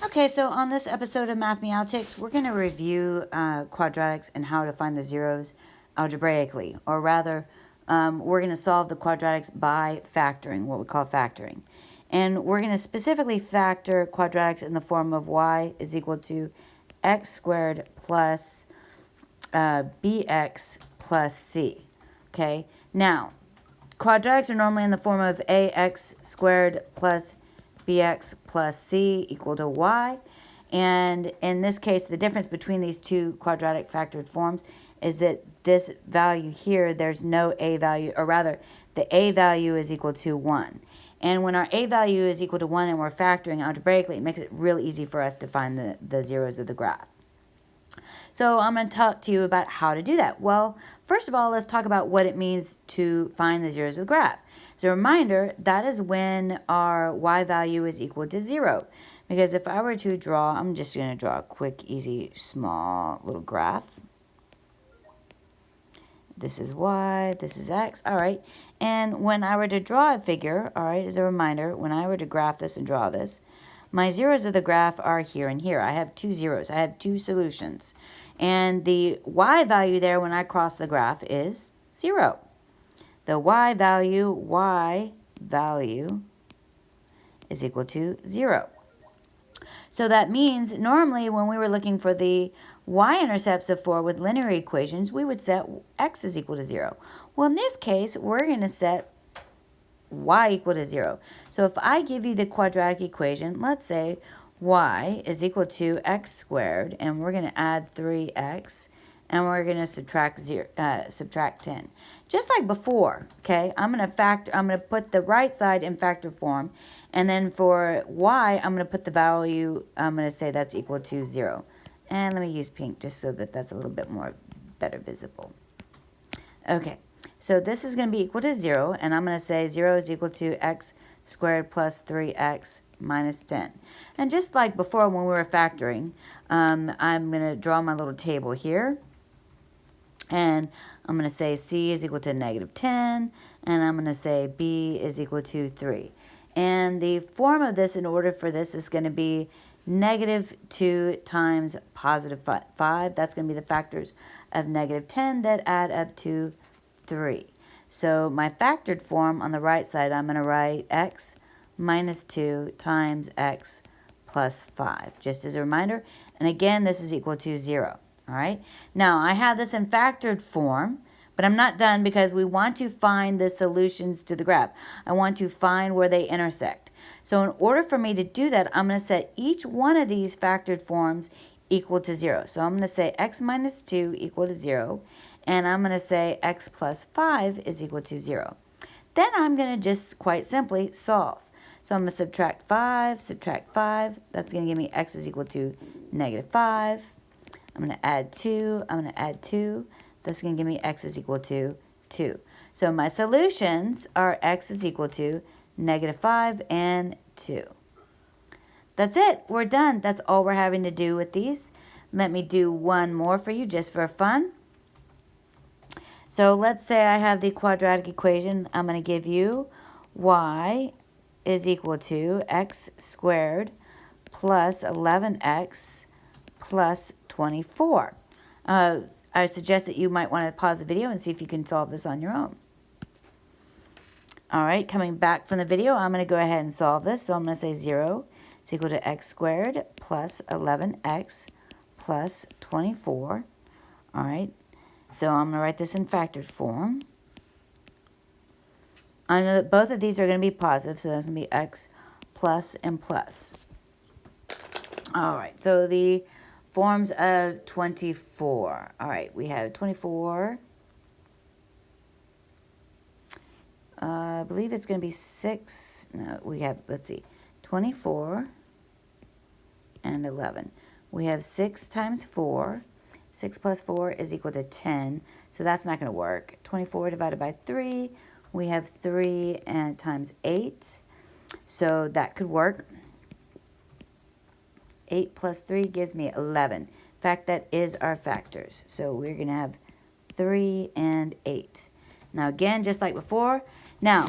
Okay, so on this episode of Mathematics, we're going to review quadratics and how to find the zeros algebraically, or rather, we're going to solve the quadratics by factoring, what we call factoring. And we're going to specifically factor quadratics in the form of y is equal to x squared plus bx plus c. Okay, now, quadratics are normally in the form of ax squared plus bx plus c equal to y. And in this case, the difference between these two quadratic factored forms is that this value here, there's no a value, or rather, the a value is equal to 1. And when our a value is equal to 1 and we're factoring algebraically, it makes it really easy for us to find the zeros of the graph. So I'm going to talk to you about how to do that. Well, first of all, let's talk about what it means to find the zeros of the graph. As a reminder, that is when our y value is equal to 0. Because if I were to draw, I'm just going to draw a quick, easy, small little graph. This is y, this is x, all right. And when I were to draw a figure, all right, as a reminder, when I were to graph this and draw this, my zeros of the graph are here and here. I have two zeros. I have two solutions. And the y value there when I cross the graph is 0. The y value is equal to 0. So that means normally when we were looking for the y-intercepts of 4 with linear equations, we would set x is equal to 0. Well, in this case, we're going to set y equal to 0. So if I give you the quadratic equation, let's say y is equal to x squared, and we're going to add 3x, and we're going to subtract 10. Just like before, okay? I'm going to put the right side in factor form, and then for y, I'm going to put the value, I'm going to say that's equal to 0. And let me use pink just so that that's a little bit more better visible. Okay, so this is going to be equal to 0, and I'm going to say 0 is equal to x squared plus 3x minus 10. And just like before when we were factoring, I'm going to draw my little table here. And I'm going to say c is equal to negative 10, and I'm going to say b is equal to 3. And the form of this, in order for this, is going to be negative 2 times positive 5. That's going to be the factors of negative 10 that add up to 3. So my factored form on the right side, I'm going to write x minus 2 times x plus 5, just as a reminder. And again, this is equal to 0. All right. Now, I have this in factored form, but I'm not done because we want to find the solutions to the graph. I want to find where they intersect. So in order for me to do that, I'm going to set each one of these factored forms equal to 0. So I'm going to say x minus 2 equal to 0, and I'm going to say x plus 5 is equal to 0. Then I'm going to just quite simply solve. So I'm going to subtract 5. That's going to give me x is equal to negative 5. I'm going to add 2. That's going to give me x is equal to 2. So my solutions are x is equal to negative 5 and 2. That's it. We're done. That's all we're having to do with these. Let me do one more for you just for fun. So let's say I have the quadratic equation. I'm going to give you y is equal to x squared plus 11x plus 24. I suggest that you might want to pause the video and see if you can solve this on your own. All right, coming back from the video, I'm going to go ahead and solve this. So I'm going to say 0 is equal to x squared plus 11x plus 24. All right, so I'm going to write this in factored form. I know that both of these are going to be positive, so that's going to be x plus and plus. All right, so the forms of 24. All right, we have 24. I believe it's going to be 6. No, we have, let's see, 24 and 11. We have 6 times 4. 6 plus 4 is equal to 10, so that's not going to work. 24 divided by 3, we have 3 and times 8, so that could work. 8 plus 3 gives me 11. In fact, that is our factors. So we're going to have 3 and 8. Now, again, just like before. Now,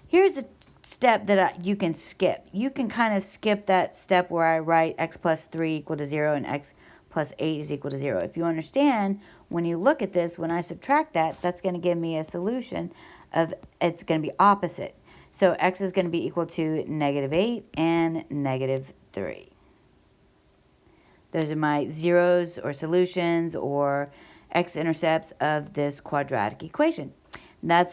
here's the step that you can skip. You can kind of skip that step where I write x plus 3 equal to 0 and x plus 8 is equal to 0. If you understand, when you look at this, when I subtract that, that's going to give me a solution of, it's going to be opposite. So x is going to be equal to negative 8 and negative 3. Those are my zeros or solutions or x-intercepts of this quadratic equation. And that's